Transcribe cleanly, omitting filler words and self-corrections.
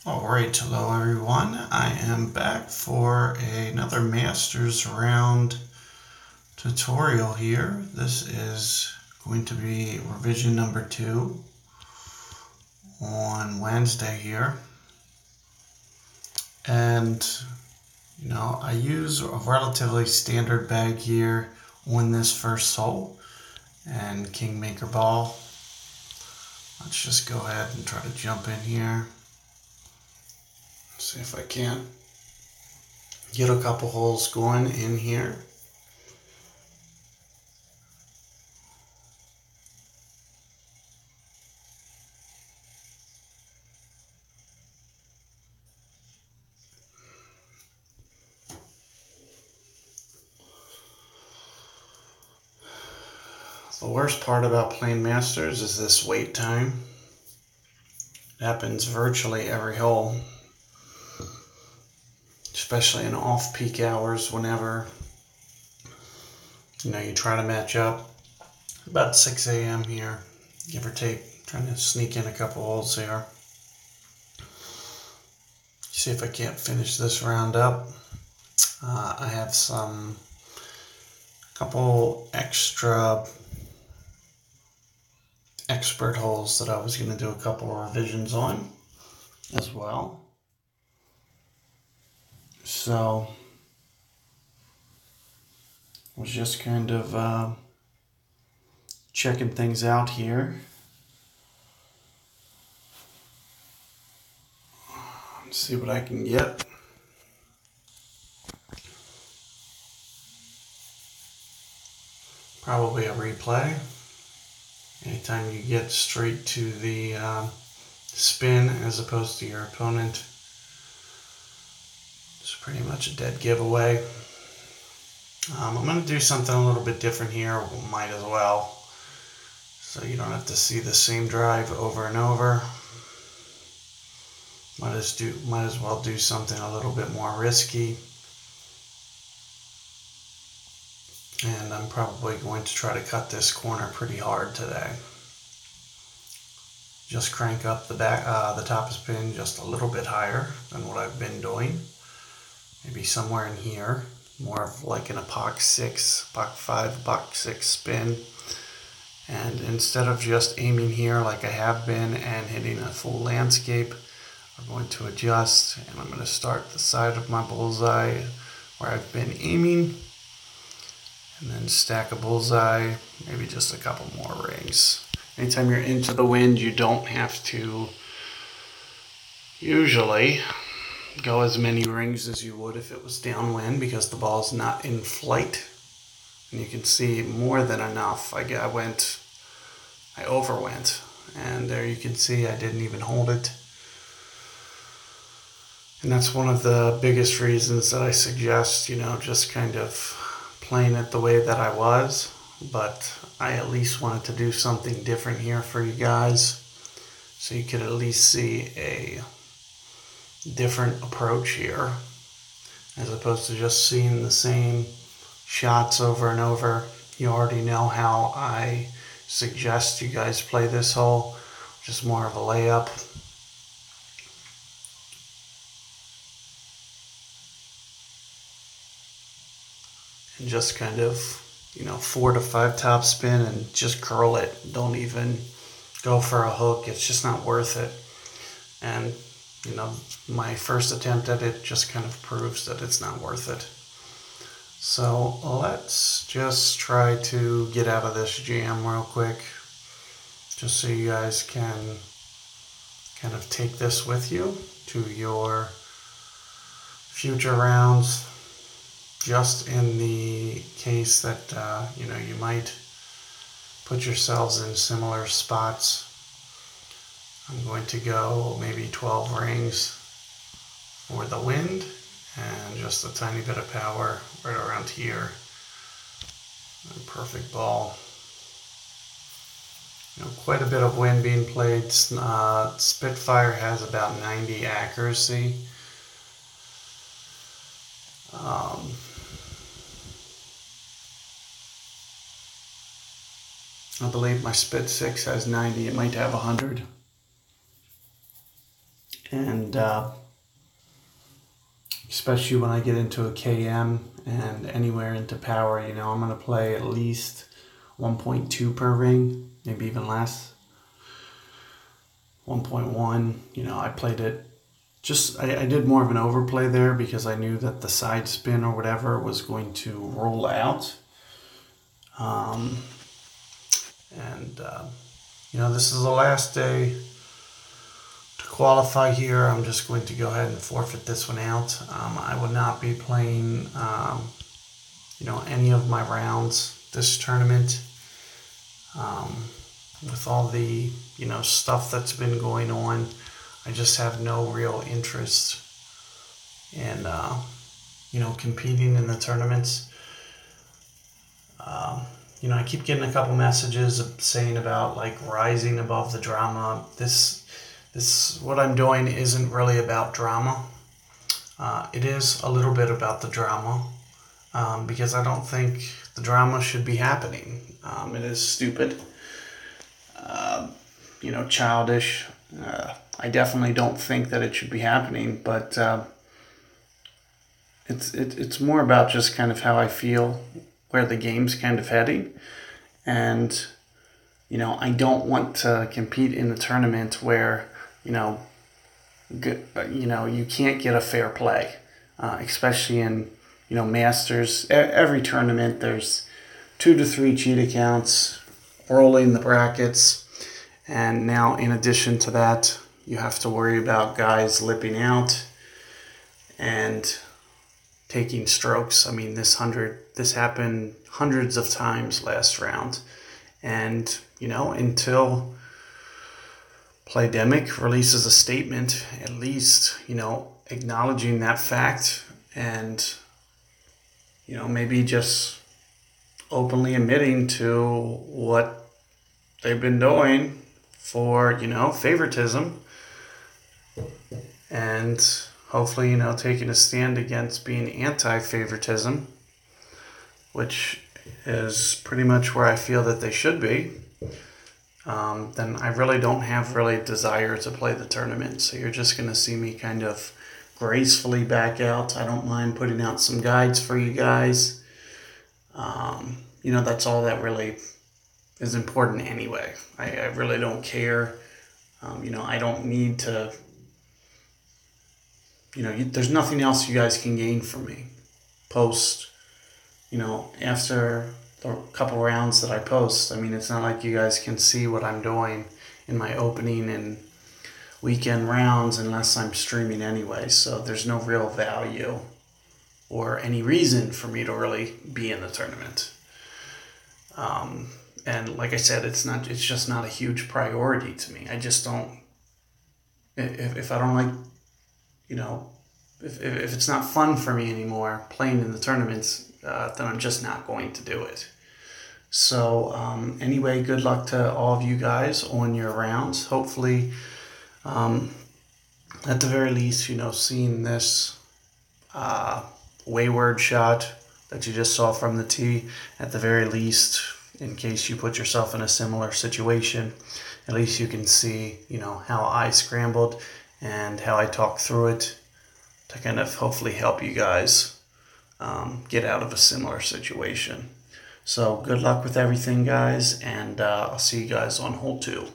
Alright, hello everyone. I am back for another Masters round tutorial here. This is going to be revision number 2 on Wednesday here. And, I use a relatively standard bag here on this first hole and Kingmaker ball. Let's just go ahead and try to jump in here. See if I can get a couple holes going in here. The worst part about playing Masters is this wait time. It happens virtually every hole, especially in off-peak hours whenever you try to match up. About 6 a.m. here, give or take, trying to sneak in a couple holes here. See if I can't finish this round up. I have couple extra expert holes that I was going to do a couple of revisions on as well. So I was just kind of checking things out here. Let's see what I can get. Probably a replay. Anytime you get straight to the spin as opposed to your opponent, it's pretty much a dead giveaway. I'm going to do something a little bit different here. Might as well. So you don't have to see the same drive over and over. Might as well do something a little bit more risky. And I'm probably going to try to cut this corner pretty hard today. Just crank up the top spin just a little bit higher than what I've been doing. Maybe somewhere in here, more of like an Bach 6, Bach 5, Bach 6 spin. And instead of just aiming here like I have been and hitting a full landscape, I'm going to adjust and I'm going to start the side of my bullseye where I've been aiming. And then stack a bullseye, maybe just a couple more rings. Anytime you're into the wind, you don't have to usually go as many rings as you would if it was downwind because the ball's not in flight. And you can see more than enough. I overwent. And there you can see I didn't even hold it. And that's one of the biggest reasons that I suggest, just kind of playing it the way that I was, but I at least wanted to do something different here for you guys so you could at least see a different approach here as opposed to just seeing the same shots over and over. You already know how I suggest you guys play this hole, just more of a layup. And just kind of, 4 to 5 top spin and just curl it. Don't even go for a hook. It's just not worth it. And, my first attempt at it just kind of proves that it's not worth it. So let's just try to get out of this jam real quick, just so you guys can kind of take this with you to your future rounds. Just in the case that, you might put yourselves in similar spots. I'm going to go maybe 12 rings for the wind and just a tiny bit of power right around here. And perfect ball. Quite a bit of wind being played. Spitfire has about 90 accuracy. I believe my Spit 6 has 90. It might have 100. And especially when I get into a KM and anywhere into power, I'm going to play at least 1.2 per ring, maybe even less. 1.1, I played it I did more of an overplay there because I knew that the side spin or whatever was going to roll out. Um, and, this is the last day to qualify here. I'm just going to go ahead and forfeit this one out. I would not be playing, any of my rounds this tournament. With all the, stuff that's been going on, I just have no real interest in, competing in the tournaments. I keep getting a couple messages saying about like rising above the drama. This what I'm doing isn't really about drama. It is a little bit about the drama, because I don't think the drama should be happening. It is stupid, childish. I definitely don't think that it should be happening, but it's more about just kind of how I feel, where the game's kind of heading, and I don't want to compete in a tournament where you can't get a fair play, especially in Masters. Every tournament there's 2 to 3 cheat accounts rolling the brackets, and now in addition to that, you have to worry about guys lipping out and taking strokes. I mean, this happened hundreds of times last round, and until Playdemic releases a statement, at least acknowledging that fact, and maybe just openly admitting to what they've been doing for favoritism, and hopefully taking a stand against being anti-favoritism, which is pretty much where I feel that they should be. Then I really don't have desire to play the tournament. So you're just going to see me kind of gracefully back out. I don't mind putting out some guides for you guys. That's all that really is important anyway. I really don't care. I don't need to, there's nothing else you guys can gain from me post, after the couple rounds that I post. I mean, it's not like you guys can see what I'm doing in my opening and weekend rounds unless I'm streaming anyway. So there's no real value or any reason for me to really be in the tournament. And like I said, it's just not a huge priority to me. I just don't, if I don't like, if it's not fun for me anymore playing in the tournaments, then I'm just not going to do it. So anyway, good luck to all of you guys on your rounds. Hopefully, at the very least, seeing this wayward shot that you just saw from the tee, at the very least, in case you put yourself in a similar situation, at least you can see, how I scrambled and how I talked through it to kind of hopefully help you guys get out of a similar situation. So good luck with everything, guys, and I'll see you guys on hole 2.